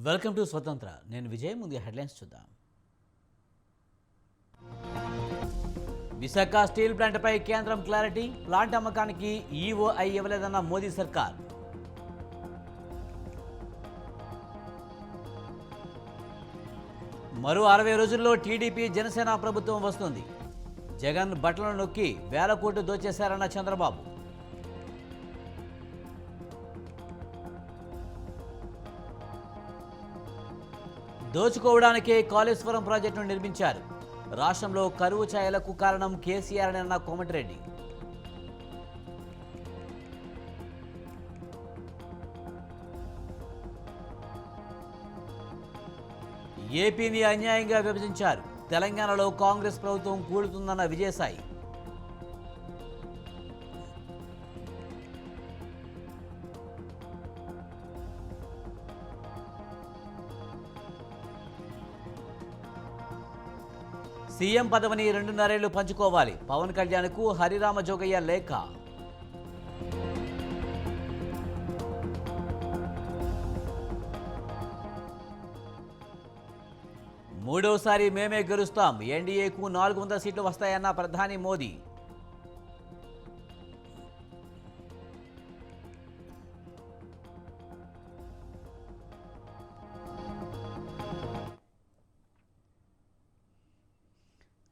Welcome to స్వతంత్ర. నేను విజయ్. ముందు హెడ్లైన్స్ చూద్దాం. విశాఖ స్టీల్ ప్లాంట్పై కేంద్రం క్లారిటీ. ప్లాంట్ అమ్మకానికి ఈఓఐ ఇవ్వలేదన్న మోదీ సర్కార్. మరో 60 రోజుల్లో టీడీపీ జనసేన ప్రభుత్వం వస్తుంది. జగన్ బట్టలను నొక్కి వేల కోట్లు దోచేశారన్న చంద్రబాబు. దోచుకోవడానికే కాళేశ్వరం ప్రాజెక్టును నిర్మించారు. రాష్ట్రంలో కరువు ఛాయలకు కారణం కేసీఆర్ అని అన్న కోమటిరెడ్డి. ఏపీని అన్యాయంగా విభజించారు. తెలంగాణలో కాంగ్రెస్ ప్రభుత్వం కూలుతుందన్న విజయసాయి. సీఎం పదవిని 2.5 ఏళ్లు పంచుకోవాలి. పవన్ కళ్యాణ్కు హరిరామ జోగయ్య లేఖ. మూడోసారి మేమే గెలుస్తాం. ఎన్డీఏకు 400 సీట్లు వస్తాయన్న ప్రధాని మోదీ.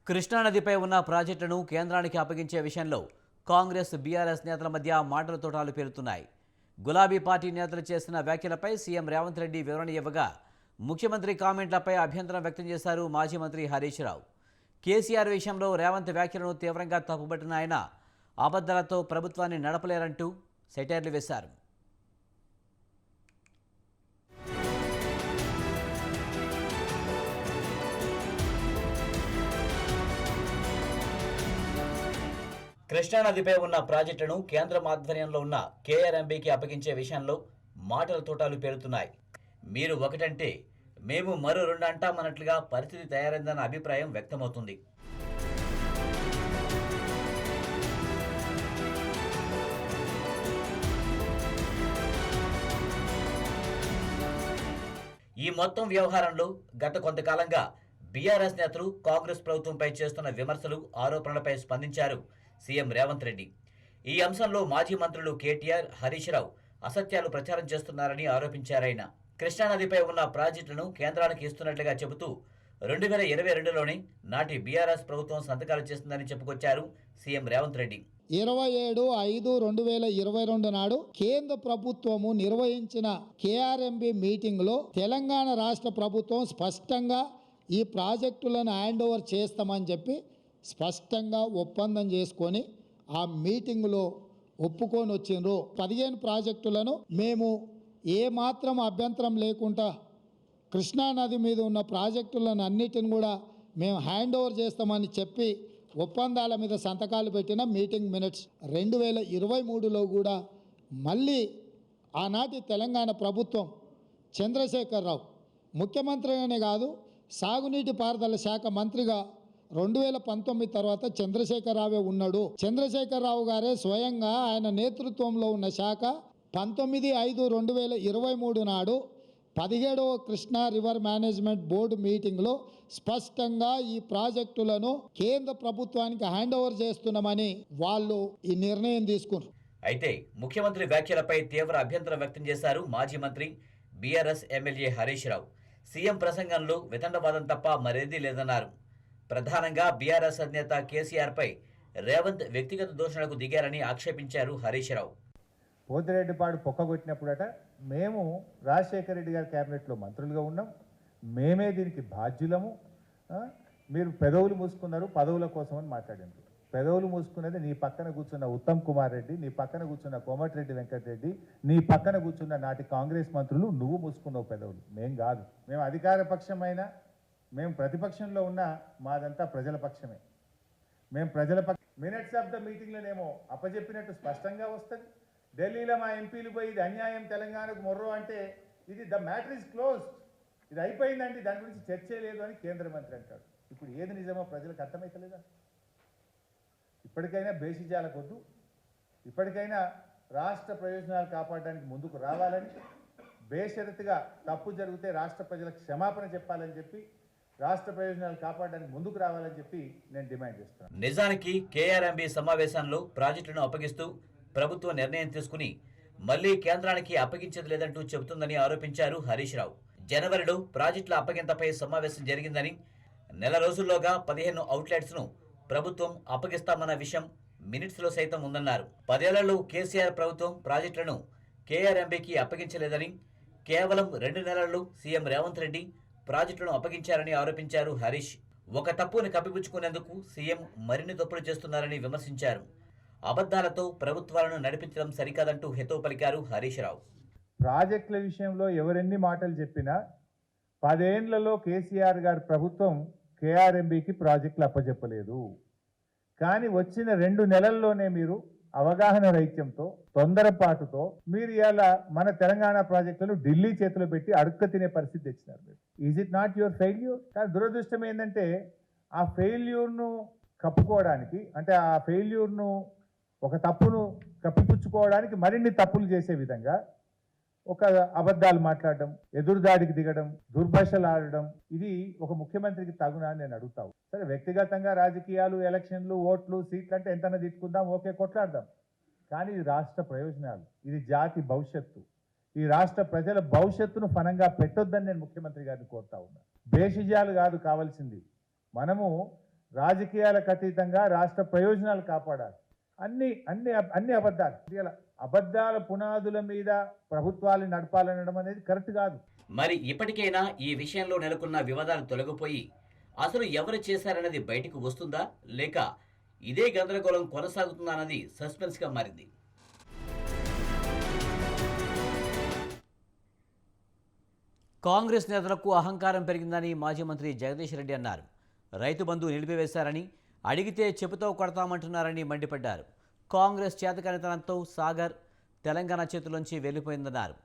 కృష్ణానదిపై ఉన్న ప్రాజెక్టును కేంద్రానికి అప్పగించే విషయంలో కాంగ్రెస్ బీఆర్ఎస్ నేతల మధ్య మాటల తోటాలు పేరుతున్నాయి. గులాబీ పార్టీ నేతలు చేసిన వ్యాఖ్యలపై సీఎం రేవంత్ రెడ్డి వివరణ ఇవ్వగా, ముఖ్యమంత్రి కామెంట్లపై అభ్యంతరం వ్యక్తం చేశారు మాజీ మంత్రి హరీష్ రావు. కేసీఆర్ విషయంలో రేవంత్ వ్యాఖ్యలను తీవ్రంగా తప్పుపట్టిన ఆయన అబద్ధాలతో ప్రభుత్వాన్ని నడపలేరంటూ సెటైర్లు వేశారు. కృష్ణానదిపై ఉన్న ప్రాజెక్టును కేంద్రం ఆధ్వర్యంలో ఉన్న కేఆర్ఎంబీకి అప్పగించే విషయంలో మాటల తోటాలు పేరుతున్నాయి. మీరు ఒకటంటే మేము మరో 2 అంటామన్నట్లుగా పరిస్థితి తయారైందన్న అభిప్రాయం వ్యక్తమవుతుంది. ఈ మొత్తం వ్యవహారంలో గత కొంతకాలంగా బీఆర్ఎస్ నేతలు కాంగ్రెస్ ప్రభుత్వంపై చేస్తున్న విమర్శలు, ఆరోపణలపై స్పందించారు సీఎం రేవంత్ రెడ్డి. ఈ అంశంలో మాజీ మంత్రులు కేటీఆర్, హరీష్ రావు అసత్యాలు ప్రచారం చేస్తున్నారని ఆరోపించారాయన. కృష్ణానదిపై ఉన్న ప్రాజెక్టును కేంద్రానికి ఇస్తున్నట్లుగా చెబుతూ 2022లోనే నాటి బీఆర్ఎస్ ప్రభుత్వం సంతకాలు చేస్తుందని చెప్పుకొచ్చారు సీఎం రేవంత్ రెడ్డి. 27/5/2022 నాడు కేంద్ర ప్రభుత్వము నిర్వహించిన కేఆర్ఎంబి మీటింగ్లో తెలంగాణ రాష్ట్ర ప్రభుత్వం స్పష్టంగా ఈ ప్రాజెక్టులను హ్యాండ్ ఓవర్ చేస్తామని చెప్పి స్పష్టంగా ఒప్పందం చేసుకొని ఆ మీటింగ్లో ఒప్పుకొని వచ్చిండ్రు. 15 ప్రాజెక్టులను మేము ఏమాత్రం అభ్యంతరం లేకుండా కృష్ణానది మీద ఉన్న ప్రాజెక్టులను అన్నిటిని కూడా మేము హ్యాండ్ ఓవర్ చేస్తామని చెప్పి ఒప్పందాల మీద సంతకాలు పెట్టిన మీటింగ్ మినిట్స్ 2023లో కూడా మళ్ళీ ఆనాటి తెలంగాణ ప్రభుత్వం చంద్రశేఖరరావు ముఖ్యమంత్రిగానే కాదు, సాగునీటి పారుదల శాఖ మంత్రిగా 2019 తర్వాత చంద్రశేఖరరావే ఉన్నాడు. చంద్రశేఖరరావు గారే స్వయంగా ఆయన నేతృత్వంలో ఉన్న శాఖ 19/5/2023 నాడు 17వ కృష్ణా రివర్ మేనేజ్మెంట్ బోర్డు మీటింగ్లో స్పష్టంగా ఈ ప్రాజెక్టులను కేంద్ర ప్రభుత్వానికి హ్యాండ్ ఓవర్ చేస్తున్నామని వాళ్ళు ఈ నిర్ణయం తీసుకున్నారు. అయితే ముఖ్యమంత్రి వ్యాఖ్యలపై తీవ్ర అభ్యంతరం వ్యక్తం చేశారు మాజీ మంత్రి BRS MLA Harish Rao. CM ప్రసంగంలో వితండవాదం తప్ప మరేదీ లేదన్నారు. ప్రధానంగా బీఆర్ఎస్ అధినేత కేసీఆర్పై రేవంత్ వ్యక్తిగత దూషణకు దిగారని ఆక్షేపించారు హరీష్ రావు. పోతిరెడ్డిపాడు పొక్కగొట్టినప్పుడట మేము రాజశేఖర రెడ్డి గారి క్యాబినెట్లో మంత్రులుగా ఉన్నాం, మేమే దీనికి బాధ్యులము, మీరు పెదవులు మూసుకున్నారు పదవుల కోసం అని మాట్లాడారు. పెదవులు మూసుకునేది నీ పక్కన కూర్చున్న ఉత్తమ్ కుమార్ రెడ్డి, నీ పక్కన కూర్చున్న కోమటిరెడ్డి వెంకటరెడ్డి, నీ పక్కన కూర్చున్న నాటి కాంగ్రెస్ మంత్రులు. నువ్వు మూసుకున్నావు పెదవులు, మేం కాదు. మేము అధికార పక్షమైనా మేము ప్రతిపక్షంలో ఉన్న మాదంతా ప్రజల పక్షమే. మేము ప్రజల మినిట్స్ ఆఫ్ ద మీటింగ్లోనేమో అప్పచెప్పినట్టు స్పష్టంగా వస్తుంది. ఢిల్లీలో మా ఎంపీలు పోయి ఇది అన్యాయం తెలంగాణకు మొర్రో అంటే ఇది ద మ్యాటర్ ఈజ్ క్లోజ్డ్, ఇది అయిపోయిందండి, దాని గురించి చర్చే లేదు అని కేంద్ర మంత్రి అంటాడు. ఇప్పుడు ఏది నిజమో ప్రజలకు అర్థమైతలేదా? ఇప్పటికైనా బేసిజాలకొద్దు, ఇప్పటికైనా రాష్ట్ర ప్రయోజనాలు కాపాడడానికి ముందుకు రావాలని బేషరతుగా తప్పు జరిగితే రాష్ట్ర ప్రజలకు క్షమాపణ చెప్పాలని చెప్పి రాష్ట్ర ప్రయోజనాలు కాపాడడానికి ముందుకు రావాలని చెప్పి నేను డిమాండ్ చేస్తున్నాను. నిజానికి కేఆర్ఎంబీ సమావేశంలో ప్రాజెక్టులను అప్పగిస్తూ ప్రభుత్వం నిర్ణయం తీసుకుని మళ్లీ కేంద్రానికి అప్పగించేది లేదంటూ చెబుతుందని ఆరోపించారు హరీష్ రావు. జనవరిలో ప్రాజెక్టుల అప్పగింతపై సమావేశం జరిగిందని, నెల రోజుల్లోగా 15 అవుట్లెట్స్ ను ప్రభుత్వం అప్పగిస్తామన్న విషయం మినిట్స్ లో సైతం ఉందన్నారు. 10 ఏళ్లలో కేసీఆర్ ప్రభుత్వం ప్రాజెక్టులను కేఆర్ఎంబీకి అప్పగించలేదని, కేవలం 2 నెలల్లో సీఎం రేవంత్ రెడ్డి ప్రాజెక్టులను అప్పగించారని ఆరోపించారు హరీష్. ఒక తప్పుని కప్పిపుచ్చుకునేందుకు సీఎం మరిన్ని తప్పులు చేస్తున్నారని విమర్శించారు. అబద్ధాలతో ప్రభుత్వాలను నడిపించడం సరికాదంటూ హితవు పలికారు హరీష్ రావు. ప్రాజెక్టుల విషయంలో ఎవరెన్ని మాటలు చెప్పినా 10 ఏళ్లలో కేసీఆర్ గారి ప్రభుత్వం కేఆర్ఎంబీకి ప్రాజెక్టులు అప్పచెప్పలేదు. కానీ వచ్చిన 2 నెలల్లోనే మీరు అవగాహన రహిత్యంతో, తొందరపాటుతో మీరు ఇలా మన తెలంగాణ ప్రాజెక్టులను ఢిల్లీ చేతిలో పెట్టి అడుక్క తినే పరిస్థితి తెచ్చినారు. మీరు is it not your failure? కానీ దురదృష్టం ఏంటంటే ఆ ఫెయిల్యూర్ను కప్పుకోవడానికి, అంటే ఆ ఫెయిల్యూర్ను, ఒక తప్పును కప్పిపుచ్చుకోవడానికి మరిన్ని తప్పులు చేసే విధంగా ఒక అబద్ధాలు మాట్లాడడం, ఎదురుదాడికి దిగడం, దుర్భాషలు ఆడడం, ఇది ఒక ముఖ్యమంత్రికి తగునా అని నేను అడుగుతావు. సరే, వ్యక్తిగతంగా రాజకీయాలు, ఎలక్షన్లు, ఓట్లు, సీట్లు అంటే ఎంతైనా తిట్టుకుందాం, ఓకే, కొట్లాడదాం. కానీ ఇది రాష్ట్ర ప్రయోజనాలు, ఇది జాతి భవిష్యత్తు, ఈ రాష్ట్ర ప్రజల భవిష్యత్తును ఫలంగా పెట్టొద్దని నేను ముఖ్యమంత్రి గారిని కోరుతా ఉన్నా. భేషజాలు కాదు కావాల్సింది, మనము రాజకీయాలకు అతీతంగా రాష్ట్ర ప్రయోజనాలు కాపాడాలి. అన్ని అబద్ధాలు, అబద్ధాల పునాదుల మీద ప్రభుత్వాలు నడపాలనడం అనేది కరెక్ట్ కాదు. మరి ఇప్పటికైనా ఈ విషయంలో నెలకొన్న వివాదాలు తొలగిపోయి అసలు ఎవరు చేశారన్నది బయటకు వస్తుందా, లేక ఇదే గందరగోళం కొనసాగుతుందా అన్నది సస్పెన్స్ గా మారింది. కాంగ్రెస్ నేతలకు అహంకారం పెరిగిందని మాజీ మంత్రి జగదీష్ రెడ్డి అన్నారు. రైతు బంధు నిలిపివేశారని, అడిగితే చెప్పుతో కొడతామంటున్నారని మండిపడ్డారు. కాంగ్రెస్ చేతకానితనంతో సాగర్ తెలంగాణ చేతుల్లోంచి వెళ్లిపోయిందన్నారు.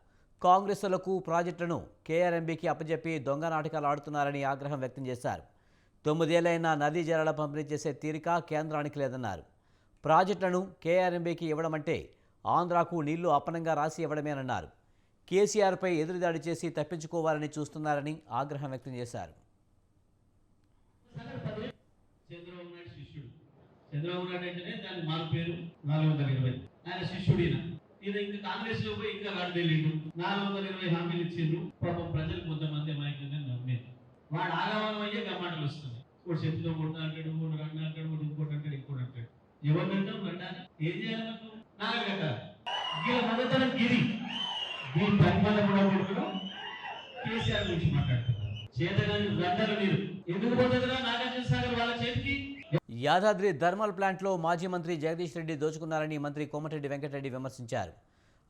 కాంగ్రెస్లకు ప్రాజెక్టులను కేఆర్ఎంబీకి అప్పజెప్పి దొంగ నాటకాలు ఆడుతున్నారని ఆగ్రహం వ్యక్తం చేశారు. 9 ఏళ్లైనా నదీ జలాల పంపిణీ చేసే తీరిక కేంద్రానికి లేదన్నారు. ప్రాజెక్టులను కేఆర్ఎంబీకి ఇవ్వడమంటే ఆంధ్రాకు నీళ్లు అప్పనంగా రాసి ఇవ్వడమేనన్నారు. కేసీఆర్పై ఎదురుదాడి చేసి తప్పించుకోవాలని చూస్తున్నారని ఆగ్రహం వ్యక్తం చేశారు. చంద్రబాబు నాయుడు అంటేనే దాని మారు పేరు 420. ఆయన శిష్యుడిన ఈయన ఇంకా కాంగ్రెస్ లో పోయి ఇంకా వాడు తెలియదు 420 హామీలు ఇచ్చిండ్రు. పాపం ప్రజలు కొంతమంది అమాయకంగా నమ్మేది. వాడు ఆగమనం అయ్యే గమ్మాటలు వస్తుంది. ఒకటి చెప్తూ కొట్టు అంటాడు, ఒకటి రెండు అంటాడు, ఒకటి ఇంకోటి అంటాడు, ఇంకోటి అంటాడు. ఎవరినంటాం రండాలి, ఏం చేయాలి? నాగలు కట్టాలి. గీల మొదటం గిరి దీని పరిమాణం కూడా కొడుకున్నాం. కేసీఆర్ గురించి మాట్లాడుతున్నారు. చేతగాని రండాలు మీరు ఎందుకు పోతుందిరా నాగార్జున సాగర్ వాళ్ళ చేతికి? యాదాద్రి థర్మల్ ప్లాంట్లో మాజీ మంత్రి జగదీష్ రెడ్డి దోచుకున్నారని మంత్రి కోమటిరెడ్డి వెంకటరెడ్డి విమర్శించారు.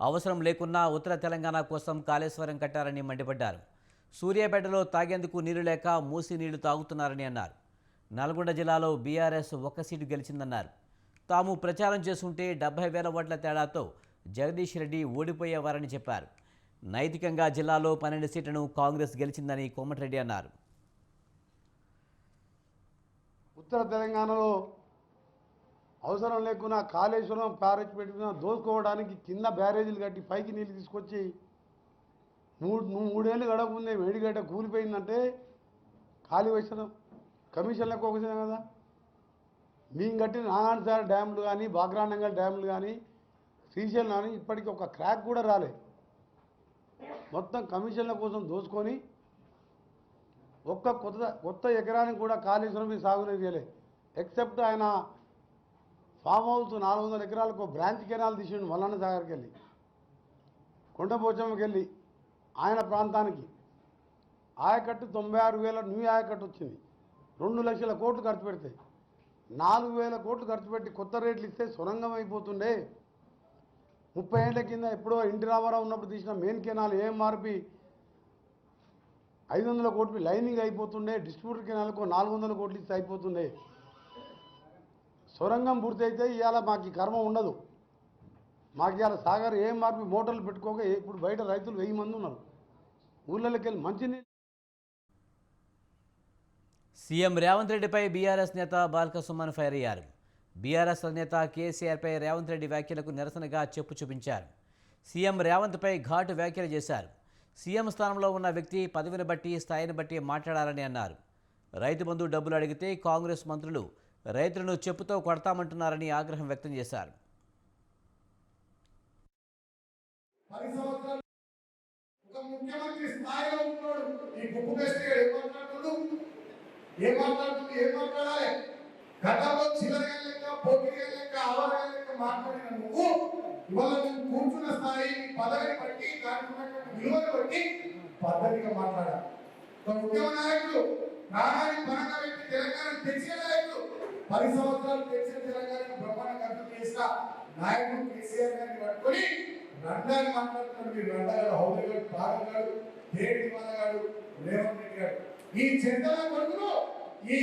అవసరం లేకున్నా ఉత్తర తెలంగాణ కోసం కాళేశ్వరం కట్టారని మండిపడ్డారు. సూర్యాపేటలో తాగేందుకు నీరు లేక మూసి నీళ్లు తాగుతున్నారని అన్నారు. నల్గొండ జిల్లాలో బీఆర్ఎస్ 1 సీటు గెలిచిందన్నారు. తాము ప్రచారం చేసుకుంటే 70,000 ఓట్ల తేడాతో జగదీష్ రెడ్డి ఓడిపోయేవారని చెప్పారు. నైతికంగా జిల్లాలో 12 సీట్లను కాంగ్రెస్ గెలిచిందని కోమటిరెడ్డి అన్నారు. ఉత్తర తెలంగాణలో అవసరం లేకున్నా కాళేశ్వరం బ్యారేజ్ పెట్టుకున్న దోసుకోవడానికి కింద బ్యారేజీలు కట్టి పైకి నీళ్ళు తీసుకొచ్చి 3 ఏళ్ళు గడపకుందే వేడిగడ్డ కూలిపోయిందంటే ఖాళీ వేసడం కమిషన్లకు ఒక విషయం కదా. మేము కట్టిన నాగార్జున డ్యాములు కానీ, బాగ్రానంగల్ డ్యాములు కానీ, శ్రీశైలం కానీ ఇప్పటికీ ఒక క్రాక్ కూడా రాలే. మొత్తం కమిషన్ల కోసం దోసుకొని ఒక్క కొత్త ఎకరానికి కూడా కాళేశ్వరం సాగునీరు చేయలేదు. ఎక్సెప్ట్ ఆయన ఫామ్ హౌస్ 400 ఎకరాలకు బ్రాంచ్ కెనాల్ తీసిండు. మల్లన్న సాగర్కి వెళ్ళి, కొండపోచమ్మకి వెళ్ళి ఆయన ప్రాంతానికి ఆయకట్టు 96,000 న్యూ ఆయకట్టు వచ్చింది. 2 లక్షల కోట్లు ఖర్చు పెడితే 4,000 కోట్లు ఖర్చు పెట్టి కొత్త రేట్లు ఇస్తే సొరంగం అయిపోతుండే. 30 ఏళ్ల కింద ఎప్పుడో ఎన్టీ రామారావు ఉన్నప్పుడు తీసిన మెయిన్ కెనాల్ ఏఎంఆర్పి 500 కోట్లు లైనింగ్ అయిపోతుండే. డిస్ట్రిబ్యూటర్ కెనాల్కు 400 కోట్లు ఇస్తే అయిపోతుండే. సొరంగం పూర్తయితే ఇవాళ మాకు కర్మ ఉండదు. మాకు ఇవాళ సాగర్ ఏఎంఆర్పి మోటార్లు పెట్టుకోక ఇప్పుడు బయట రైతులు 1000 మంది ఉన్నారు. ఊళ్ళకి వెళ్ళి మంచినీళ్ళు. సీఎం రేవంత్ రెడ్డిపై బీఆర్ఎస్ నేత బాల్క సుమన్ ఫైర్ అయ్యారు. బీఆర్ఎస్ నేత కేసీఆర్పై రేవంత్ రెడ్డి వ్యాఖ్యలకు నిరసనగా చెప్పు చూపించారు. సీఎం రేవంత్పై ఘాటు వ్యాఖ్యలు చేశారు. సీఎం స్థానంలో ఉన్న వ్యక్తి పదవిని బట్టి స్థాయిని బట్టి మాట్లాడాలని అన్నారు. రైతు బంధు డబ్బులు అడిగితే కాంగ్రెస్ మంత్రులు రైతులను చెప్పుతో కొడతామంటున్నారని ఆగ్రహం వ్యక్తం చేశారు. 10 సంవత్సరాలు ఒక ముఖ్యమంత్రి స్థాయిలో ఉన్నాడు. ఈ గుప్పు బెస్ట్గా ఏం మాట్లాడాలి? గతంలో చిల్లరగా లెక్క, పోకిరిగా లెక్క, ఆవరగా లెక్క మాట్లాడిన నువ్వు ఇవాళ నువ్వు కూర్చున్న స్థాయి, పదవిని బట్టి, దానికి ఉన్నటువంటి విలువను బట్టి పద్ధతిగా మాట్లాడాలి. ఒక ఉద్యమ నాయకుడు ప్రాణాన్ని పరంగా పెట్టి తెలంగాణ తెచ్చిన నాయకుడు, 10 సంవత్సరాలు తెచ్చిన తెలంగాణను బ్రహ్మాండంగా అర్థం చేసిన నాయకుడు కేసీఆర్ గారిని పట్టుకొని రండాన్ని మాట్లాడుతున్నాడు. మీరు రండాగాడు, హౌదగాడు, పాగగాడు, దేవి మనగాడు, రేవంత్ రెడ్డి గారు, ఈ చెంతల కొడుకును ఈ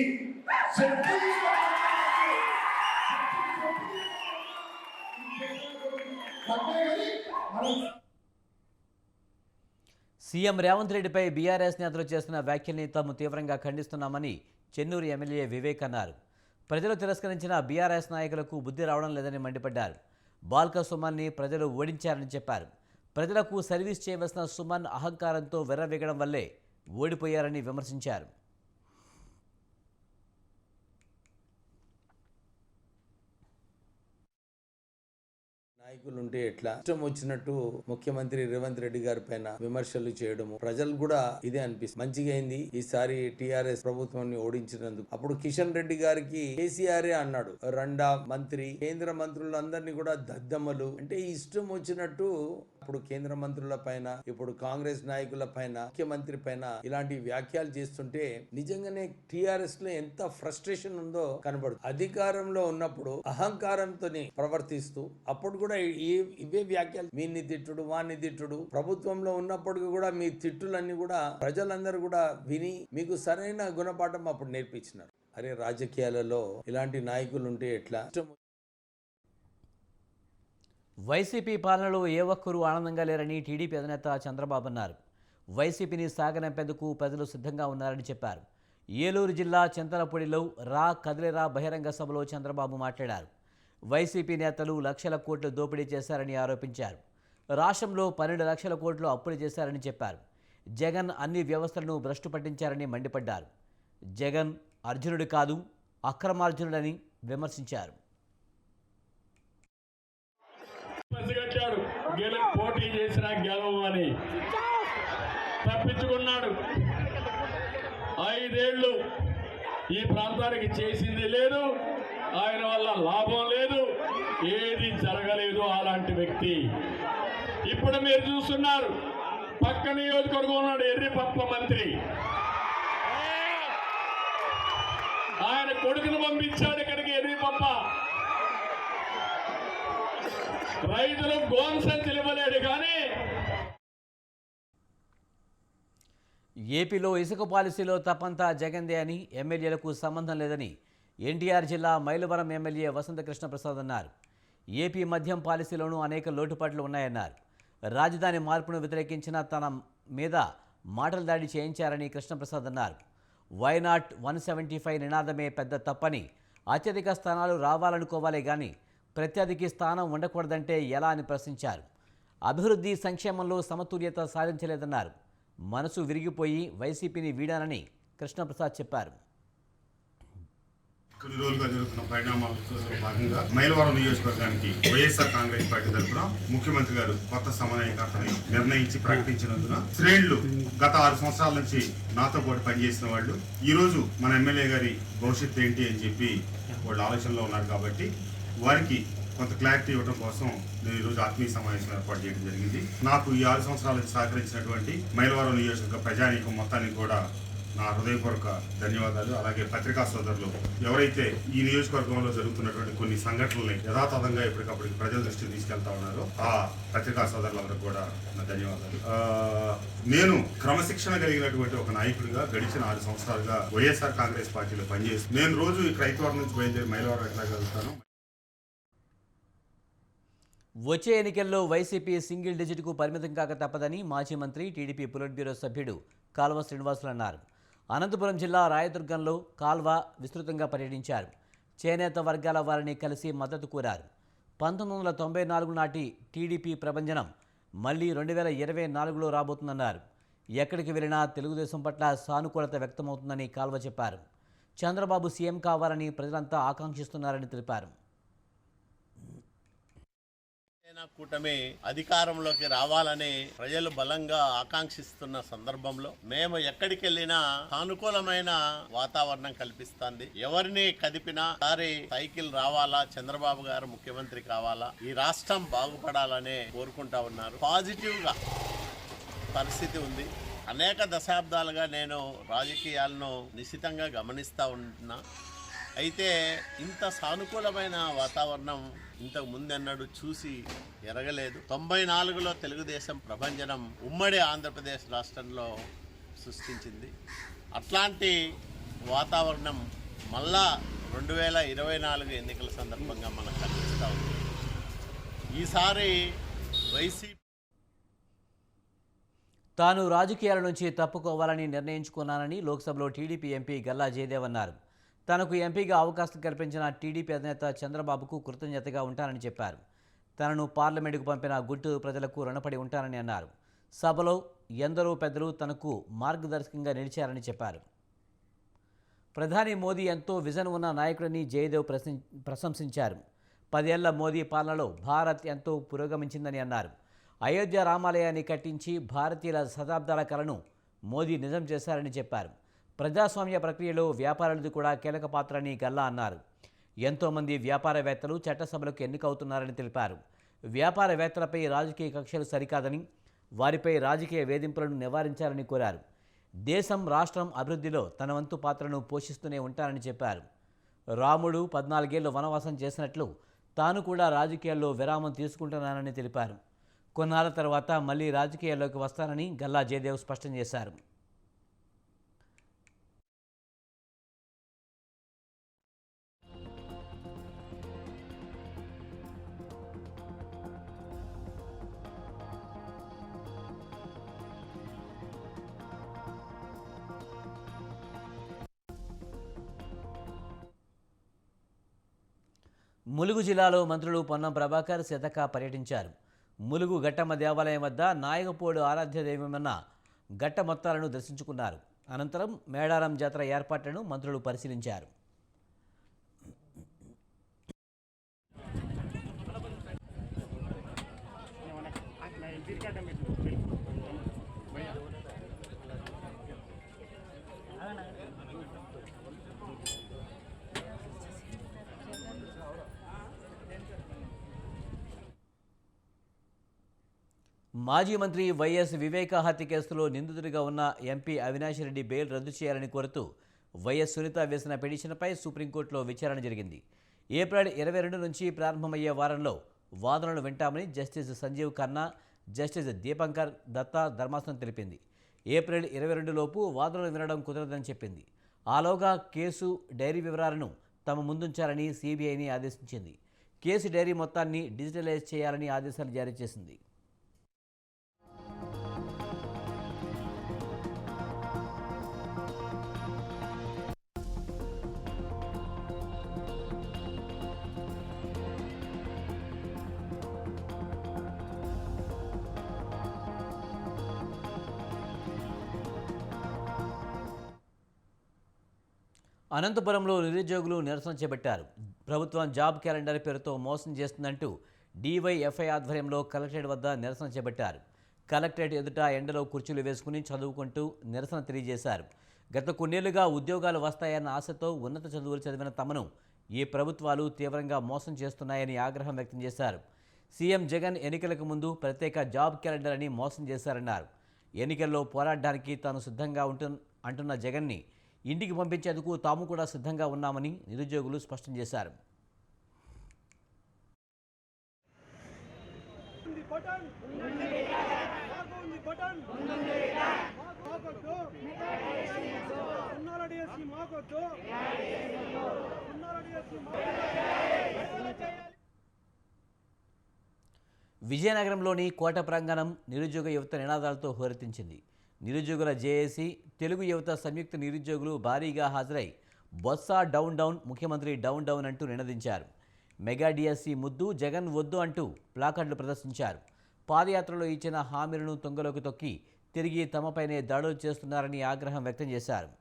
సీఎం రేవంత్ రెడ్డిపై బీఆర్ఎస్ నేతలు చేస్తున్న వ్యాఖ్యల్ని తాము తీవ్రంగా ఖండిస్తున్నామని చెన్నూరు ఎమ్మెల్యే వివేక్ అన్నారు. ప్రజలు తిరస్కరించిన బీఆర్ఎస్ నాయకులకు బుద్ధి రావడం లేదని మండిపడ్డారు. బాల్క సుమన్ని ప్రజలు ఓడించారని చెప్పారు. ప్రజలకు సర్వీస్ చేయవలసిన సుమన్ అహంకారంతో వెర్రవీగడం వల్లే ఓడిపోయారని విమర్శించారు. నాయకులు ఉంటే ఎట్లా ఇష్టం వచ్చినట్టు ముఖ్యమంత్రి రేవంత్ రెడ్డి గారి పైన విమర్శలు చేయడము ప్రజలు కూడా ఇదే అనిపిస్తుంది. మంచిగా అయింది ఈసారి టీఆర్ఎస్ ప్రభుత్వాన్ని ఓడించినందుకు. అప్పుడు కిషన్ రెడ్డి గారికి కేసీఆర్ అన్నాడు, రండా మంత్రి, కేంద్ర మంత్రులందరినీ కూడా దద్దమ్మలు అంటే ఇష్టం వచ్చినట్టు. అప్పుడు కేంద్ర మంత్రుల పైన, ఇప్పుడు కాంగ్రెస్ నాయకుల పైన, ముఖ్యమంత్రి పైన ఇలాంటి వ్యాఖ్యలు చేస్తుంటే నిజంగానే టీఆర్ఎస్ లో ఎంత ఫ్రస్ట్రేషన్ ఉందో కనబడుతుంది. అధికారంలో ఉన్నప్పుడు అహంకారంతో ప్రవర్తిస్తూ అప్పుడు కూడా ఇవే వ్యాఖ్యలు, వీన్ని తిట్టుడు, వాన్ని తిట్టుడు. ప్రభుత్వంలో ఉన్నప్పటికీ కూడా మీ తిట్టులన్నీ కూడా ప్రజలందరూ కూడా విని మీకు సరైన గుణపాఠం అప్పుడు నేర్పించినారు. అరే రాజకీయాలలో ఇలాంటి నాయకులు ఉంటే ఎట్లా? వైసీపీ పాలనలో ఏ ఒక్కరూ ఆనందంగా లేరని టీడీపీ అధినేత చంద్రబాబు అన్నారు. వైసీపీని సాగనంపేందుకు ప్రజలు సిద్ధంగా ఉన్నారని చెప్పారు. ఏలూరు జిల్లా చింతలపూడిలో రా కదిలేరా బహిరంగ సభలో చంద్రబాబు మాట్లాడారు. వైసీపీ నేతలు లక్షల కోట్లు దోపిడీ చేశారని ఆరోపించారు. రాష్ట్రంలో 12 లక్షల కోట్లు అప్పులు చేశారని చెప్పారు. జగన్ అన్ని వ్యవస్థలను భ్రష్టు పట్టించారని మండిపడ్డారు. జగన్ అర్జునుడు కాదు, అక్రమార్జునుడని విమర్శించారు. పసిగట్టాడు, పోటీ చేసినా గెలవని తప్పించుకున్నాడు. 5 ఏళ్ళు ఈ ప్రాంతానికి చేసింది లేదు, ఆయన వల్ల లాభం లేదు, ఏది జరగలేదు. అలాంటి వ్యక్తి ఇప్పుడు మీరు చూస్తున్నారు. పక్క నియోజకవర్గం ఉన్నాడు ఎర్రిపప్ప మంత్రి, ఆయన కొడుకును పంపించాడు ఇక్కడికి. ఎర్రిపప్ప రైతులు గోన్ సంచులు ఇవ్వలేడు. కానీ ఏపీలో ఇసుక పాలసీలో తప్పంతా జగన్దే అని, ఎమ్మెల్యేలకు సంబంధం లేదని ఎన్టీఆర్ జిల్లా మైలవరం ఎమ్మెల్యే వసంత కృష్ణప్రసాద్ అన్నారు. ఏపీ మద్యం పాలసీలోనూ అనేక లోటుపాట్లు ఉన్నాయన్నారు. రాజధాని మార్పును వ్యతిరేకించిన తన మీద మాటల దాడి చేయించారని కృష్ణప్రసాద్ అన్నారు. వైనాట్ 175 నినాదమే పెద్ద తప్పని, అత్యధిక స్థానాలు రావాలనుకోవాలే కానీ ప్రత్యధికి స్థానం ఉండకూడదంటే ఎలా అని ప్రశ్నించారు. అభివృద్ధి సంక్షేమంలో సమతుల్యత సాధించలేదన్నారు. మనసు విరిగిపోయి వైసీపీని వీడానని కృష్ణప్రసాద్ చెప్పారు. కొన్ని రోజులుగా జరుగుతున్న పరిణామాలలో భాగంగా మైలవరం నియోజకవర్గానికి వైఎస్ఆర్ కాంగ్రెస్ పార్టీ తరఫున ముఖ్యమంత్రి గారు కొత్త సమన్వయకర్తని నిర్ణయించి ప్రకటించినందున శ్రేణులు గత 6 సంవత్సరాల నుంచి నాతో పాటు పనిచేసిన వాళ్ళు ఈ రోజు మన ఎమ్మెల్యే గారి భవిష్యత్తు ఏంటి అని చెప్పి వాళ్ళు ఆలోచనలో ఉన్నారు. కాబట్టి వారికి కొంత క్లారిటీ ఇవ్వడం కోసం నేను ఈరోజు ఆత్మీయ సమావేశం ఏర్పాటు చేయడం జరిగింది. నాకు ఈ 6 సంవత్సరాల నుంచి సహకరించినటువంటి మైలవరం నియోజకవర్గ ప్రజానీకం మొత్తానికి కూడా నా హృదయపూర్వక ధన్యవాదాలు. అలాగే పత్రికా సోదరులు ఎవరైతే ఈ నియోజకవర్గంలో జరుగుతున్నటువంటి కొన్ని సంఘటనల్ని యథాతథంగా ఎప్పటికప్పటికి ప్రజల దృష్టికి తీసుకెళ్తా ఉన్నారో ఆ పత్రికా సోదరులందరూ కూడా నా ధన్యవాదాలు. నేను క్రమశిక్షణ కలిగినటువంటి ఒక నాయకుడిగా గడిచిన 6 సంవత్సరాలుగా వైఎస్ఆర్ కాంగ్రెస్ పార్టీలో పనిచేసి నేను రోజు ఈ రైతువారం నుంచి బయలుదేరి మైలవరం ఎట్లా కలుగుతాను. వచ్చే ఎన్నికల్లో వైసీపీ సింగిల్ డిజిట్కు పరిమితం కాక తప్పదని మాజీ మంత్రి టీడీపీ పొలిట్ బ్యూరో సభ్యుడు కాల్వ శ్రీనివాసులు అన్నారు. అనంతపురం జిల్లా రాయదుర్గంలో కాల్వ విస్తృతంగా పర్యటించారు. చేనేత వర్గాల వారిని కలిసి మద్దతు కోరారు. 1994 నాటి టీడీపీ ప్రభంజనం మళ్లీ 2024లో రాబోతుందన్నారు. ఎక్కడికి వెళ్ళినా తెలుగుదేశం పట్ల సానుకూలత వ్యక్తమవుతుందని కాల్వ చెప్పారు. చంద్రబాబు సీఎం కావాలని ప్రజలంతా ఆకాంక్షిస్తున్నారని తెలిపారు. కూటమి అధికారంలోకి రావాలని ప్రజలు బలంగా ఆకాంక్షిస్తున్న సందర్భంలో మేము ఎక్కడికి వెళ్ళినా సానుకూలమైన వాతావరణం కల్పిస్తుంది. ఎవరిని కదిపినా సారి సైకిల్ రావాలా, చంద్రబాబు గారు ముఖ్యమంత్రి కావాలా, ఈ రాష్ట్రం బాగుపడాలనే కోరుకుంటా ఉన్నారు. పాజిటివ్ గా పరిస్థితి ఉంది. అనేక దశాబ్దాలుగా నేను రాజకీయాలను నిశితంగా గమనిస్తూ ఉంటున్నా. అయితే ఇంత సానుకూలమైన వాతావరణం ఇంతకు ముందెన్నడూ చూసి ఎరగలేదు. 94లో తెలుగుదేశం ప్రభంజనం ఉమ్మడి ఆంధ్రప్రదేశ్ రాష్ట్రంలో సృష్టించింది. అట్లాంటి వాతావరణం మళ్ళా 2024 ఎన్నికల సందర్భంగా మనకు కనిపిస్తూ ఉంది. ఈసారి వైసీపీ తాను రాజకీయాల నుంచి తప్పుకోవాలని నిర్ణయించుకున్నానని లోక్సభలో టీడీపీ ఎంపీ గల్లా జయదేవ్ అన్నారు. తనకు ఎంపీగా అవకాశం కల్పించిన టీడీపీ అధినేత చంద్రబాబుకు కృతజ్ఞతగా ఉంటానని చెప్పారు. తనను పార్లమెంటుకు పంపిన గుంటూరు ప్రజలకు రుణపడి ఉంటానని అన్నారు. సభలో ఎందరో పెద్దలు తనకు మార్గదర్శకంగా నిలిచారని చెప్పారు. ప్రధాని మోదీ ఎంతో విజన్ ఉన్న నాయకుడిని జయదేవ్ ప్రశంసించారు. 10 ఏళ్ల మోదీ పాలనలో భారత్ ఎంతో పురోగమించిందని అన్నారు. అయోధ్య రామాలయాన్ని కట్టించి భారతీయుల శతాబ్దాల కలను మోదీ నిజం చేశారని చెప్పారు. ప్రజాస్వామ్య ప్రక్రియలో వ్యాపారులది కూడా కీలక పాత్ర అని గల్లా అన్నారు. ఎంతోమంది వ్యాపారవేత్తలు చట్టసభలకు ఎన్నికవుతున్నారని తెలిపారు. వ్యాపారవేత్తలపై రాజకీయ కక్షలు సరికాదని, వారిపై రాజకీయ వేధింపులను నివారించాలని కోరారు. దేశం, రాష్ట్రం అభివృద్ధిలో తన వంతు పాత్రను పోషిస్తూనే ఉంటారని చెప్పారు. రాముడు 14 ఏళ్లు వనవాసం చేసినట్లు తాను కూడా రాజకీయాల్లో విరామం తీసుకుంటున్నానని తెలిపారు. కొన్నాళ్ల తర్వాత మళ్లీ రాజకీయాల్లోకి వస్తానని గల్లా జయదేవ్ స్పష్టం చేశారు. ములుగు జిల్లాలో మంత్రులు పొన్నం ప్రభాకర్, సీతక్క పర్యటించారు. ములుగు ఘట్టమ్మ దేవాలయం వద్ద నాయకపోడు ఆరాధ్య దైవమన్న ఘట్ట మొత్తాలను దర్శించుకున్నారు. అనంతరం మేడారం జాతర ఏర్పాట్లను మంత్రులు పరిశీలించారు. మాజీ మంత్రి వైఎస్ వివేక హత్య కేసులో నిందితుడిగా ఉన్న ఎంపీ అవినాష్ రెడ్డి బెయిల్ రద్దు చేయాలని కోరుతూ వైఎస్ సునీత వేసిన పిటిషన్పై సుప్రీంకోర్టులో విచారణ జరిగింది. ఏప్రిల్ 22 నుంచి ప్రారంభమయ్యే వారంలో వాదనలు వింటామని జస్టిస్ సంజీవ్ ఖన్నా, జస్టిస్ దీపంకర్ దత్తా ధర్మాసనం తెలిపింది. ఏప్రిల్ 22 లోపు వాదనలు వినడం కుదరదని చెప్పింది. ఆలోగా కేసు డైరీ వివరాలను తమ ముందుంచాలని సిబిఐని ఆదేశించింది. కేసు డైరీ మొత్తాన్ని డిజిటలైజ్ చేయాలని ఆదేశాలు జారీ చేసింది. అనంతపురంలో నిరుద్యోగులు నిరసన చేపట్టారు. ప్రభుత్వం జాబ్ క్యాలెండర్ పేరుతో మోసం చేస్తుందంటూ డీవైఎఫ్ఐ ఆధ్వర్యంలో కలెక్టరేట్ వద్ద నిరసన చేపట్టారు. కలెక్టరేట్ ఎదుట ఎండలో కుర్చీలు వేసుకుని చదువుకుంటూ నిరసన తెలియజేశారు. గత కొన్నేళ్లుగా ఉద్యోగాలు వస్తాయన్న ఆశతో ఉన్నత చదువులు చదివిన తమను ఈ ప్రభుత్వాలు తీవ్రంగా మోసం చేస్తున్నాయని ఆగ్రహం వ్యక్తం చేశారు. సీఎం జగన్ ఎన్నికలకు ముందు ప్రత్యేక జాబ్ క్యాలెండర్ అని మోసం చేశారన్నారు. ఎన్నికల్లో పోరాడడానికి తాను సిద్ధంగా అంటున్న జగన్ని ఇంటికి పంపించేందుకు తాము కూడా సిద్ధంగా ఉన్నామని నిరుద్యోగులు స్పష్టం చేశారు. విజయనగరంలోని కోట ప్రాంగణం నిరుద్యోగ యువత నినాదాలతో హోరెత్తించింది. నిరుద్యోగుల జేఏసీ, తెలుగు యువత సంయుక్త నిరుద్యోగులు భారీగా హాజరై బొత్స డౌన్ డౌన్, ముఖ్యమంత్రి డౌన్ డౌన్ అంటూ నినదించారు. మెగా డిఎస్సీ ముద్దు, జగన్ వద్దు అంటూ ప్లాకార్డులు ప్రదర్శించారు. పాదయాత్రలో ఇచ్చిన హామీలను తుంగలోకి తొక్కి తిరిగి తమపైనే దాడులు చేస్తున్నారని ఆగ్రహం వ్యక్తం చేశారు.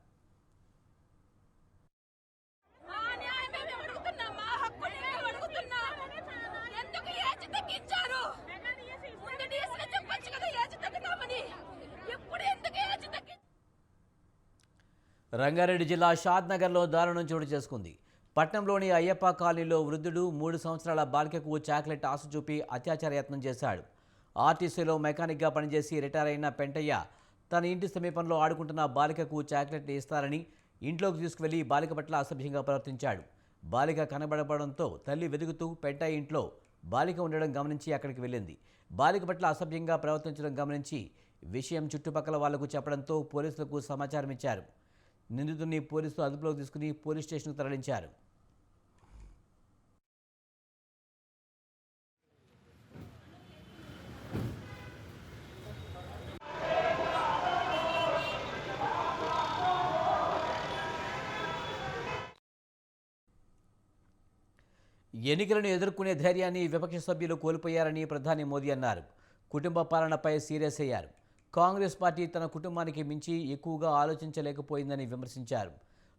రంగారెడ్డి జిల్లా షాద్నగర్లో దారుణం చోటు చేసుకుంది. పట్నంలోని అయ్యప్ప కాలనీలో వృద్ధుడు 3 సంవత్సరాల బాలికకు చాక్లెట్ ఆశ చూపి అత్యాచార యత్నం చేశాడు. ఆర్టీసీలో మెకానిక్గా పనిచేసి రిటైర్ అయిన పెంటయ్య తన ఇంటి సమీపంలో ఆడుకుంటున్న బాలికకు చాక్లెట్ ఇస్తారని ఇంట్లోకి తీసుకువెళ్లి బాలిక పట్ల అసభ్యంగా ప్రవర్తించాడు. బాలిక కనబడపడంతో తల్లి వెతుకుతూ పెంటయ్య ఇంట్లో బాలిక ఉండడం గమనించి అక్కడికి వెళ్ళింది. బాలిక పట్ల అసభ్యంగా ప్రవర్తించడం గమనించి విషయం చుట్టుపక్కల వాళ్లకు చెప్పడంతో పోలీసులకు సమాచారం ఇచ్చారు. నిందితుడిని పోలీసులు అదుపులోకి తీసుకుని పోలీస్ స్టేషన్కు తరలించారు. ఎన్నికలను ఎదుర్కొనే ధైర్యాన్ని విపక్ష సభ్యులు కోల్పోయారని ప్రధాని మోదీ అన్నారు. కుటుంబ పాలనపై సీరియస్ అయ్యారు. కాంగ్రెస్ పార్టీ తన కుటుంబానికి మించి ఎక్కువగా ఆలోచించలేకపోయిందని విమర్శించారు.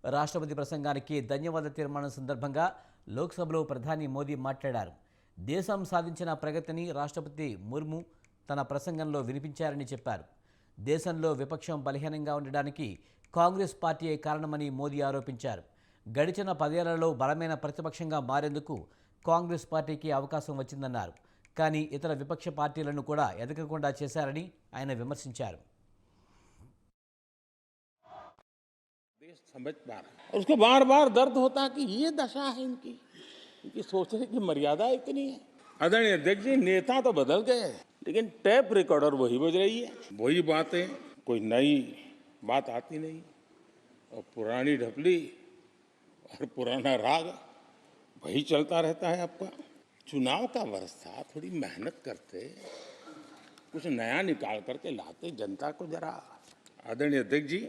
రాష్ట్రపతి ప్రసంగానికి ధన్యవాద తీర్మానం సందర్భంగా లోక్సభలో ప్రధాని మోదీ మాట్లాడారు. దేశం సాధించిన ప్రగతిని రాష్ట్రపతి ముర్ము తన ప్రసంగంలో వినిపించారని చెప్పారు. దేశంలో విపక్షం బలహీనంగా ఉండడానికి కాంగ్రెస్ పార్టీయే కారణమని మోదీ ఆరోపించారు. గడిచిన 10 ఏళ్లలో బలమైన ప్రతిపక్షంగా మారేందుకు కాంగ్రెస్ పార్టీకి అవకాశం వచ్చిందన్నారు. కానీ ఇతర విపక్ష పార్టీలను కూడా ఎదగకుండా చేశారని ఆయన విమర్శించారు. उसको बार बार दर्द होता कि ये दशा है इनकी सोचने की मर्यादा इतनी है। आदरणीय अध्यक्ष जी, नेता तो बदल गए लेकिन टेप रिकॉर्डर वही बज रही है, वही बातें, कोई नई बात आती नहीं और पुरानी ढपली और पुराना राग वही चलता रहता है आपका। चुनाव का वर्ष था, थोड़ी मेहनत करते, कुछ नया निकाल करके लाते जनता को जरा। आदरणीय अध्यक्ष जी,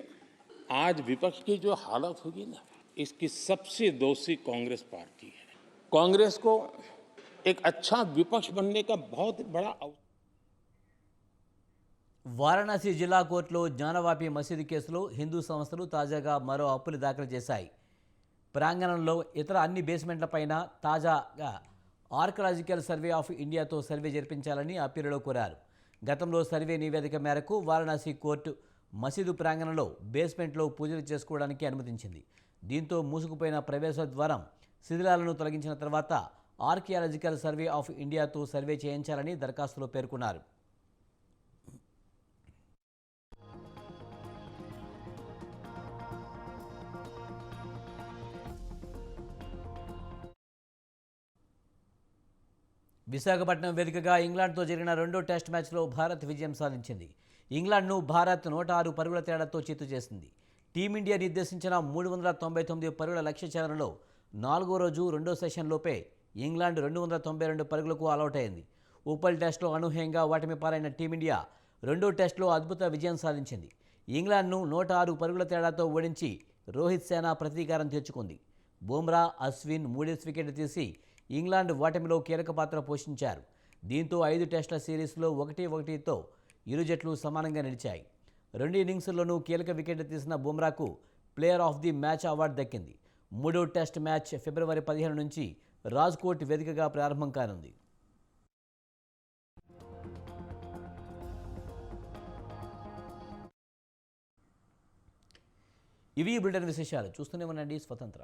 आज विपक्ष की जो हालत होगी ना, इसकी सबसे दोषी कांग्रेस पार्टी है। कांग्रेस को एक अच्छा विपक्ष बनने का बहुत बड़ा వారణాసి జిల్లా కోర్టులో జ్ఞానవాపి మసీదు కేసులో హిందూ సంస్థలు తాజాగా మరో అప్పులు దాఖలు చేశాయి. ప్రాంగణంలో ఇతర అన్ని బేస్మెంట్లపైన తాజాగా ఆర్కలాజికల్ సర్వే ఆఫ్ ఇండియాతో సర్వే జరిపించాలని అప్పీలులో కోరారు. గతంలో సర్వే నివేదిక మేరకు వారణాసి కోర్టు మసీదు ప్రాంగణంలో బేస్మెంట్లో పూజలు చేసుకోవడానికి అనుమతించింది. దీంతో మూసుకుపోయిన ప్రవేశ ద్వారం శిథిలాలను తొలగించిన తర్వాత ఆర్కియాలజికల్ సర్వే ఆఫ్ ఇండియాతో సర్వే చేయించాలని దరఖాస్తులో పేర్కొన్నారు. విశాఖపట్నం వేదికగా ఇంగ్లాండ్తో జరిగిన 2వ టెస్ట్ మ్యాచ్లో భారత్ విజయం సాధించింది. ఇంగ్లాండ్ను భారత్ 106 పరుగుల తేడాతో చిత్తు చేసింది. టీమిండియా నిర్దేశించిన 399 పరుగుల లక్ష్య ఛేదనలో 4వ రోజు 2వ సెషన్లోపే ఇంగ్లాండ్ 292 పరుగులకు ఆలౌట్ అయింది. ఉప్పల్ టెస్ట్లో అనూహ్యంగా ఓటమి పాలైన టీమిండియా 2వ టెస్ట్లో అద్భుత విజయం సాధించింది. ఇంగ్లాండ్ను 106 పరుగుల తేడాతో ఓడించి రోహిత్ సేన ప్రతీకారం తీర్చుకుంది. బుమ్రా, అశ్విన్ 3 వికెట్లు తీసి ఇంగ్లాండ్ ఓటమిలో కీలక పాత్ర పోషించారు. దీంతో 5 టెస్టుల సిరీస్లో 1-1తో ఇరు జట్లు సమానంగా నిలిచాయి. 2 ఇన్నింగ్స్ల్లోనూ కీలక వికెట్లు తీసిన బుమ్రాకు player of the match award దక్కింది. 3వ టెస్ట్ మ్యాచ్ ఫిబ్రవరి 15 నుంచి రాజ్కోట్ వేదికగా ప్రారంభం కానుంది. ఇవి బులెటిన్ విశేషాలు. చూస్తూనే ఉండండి స్వతంత్ర.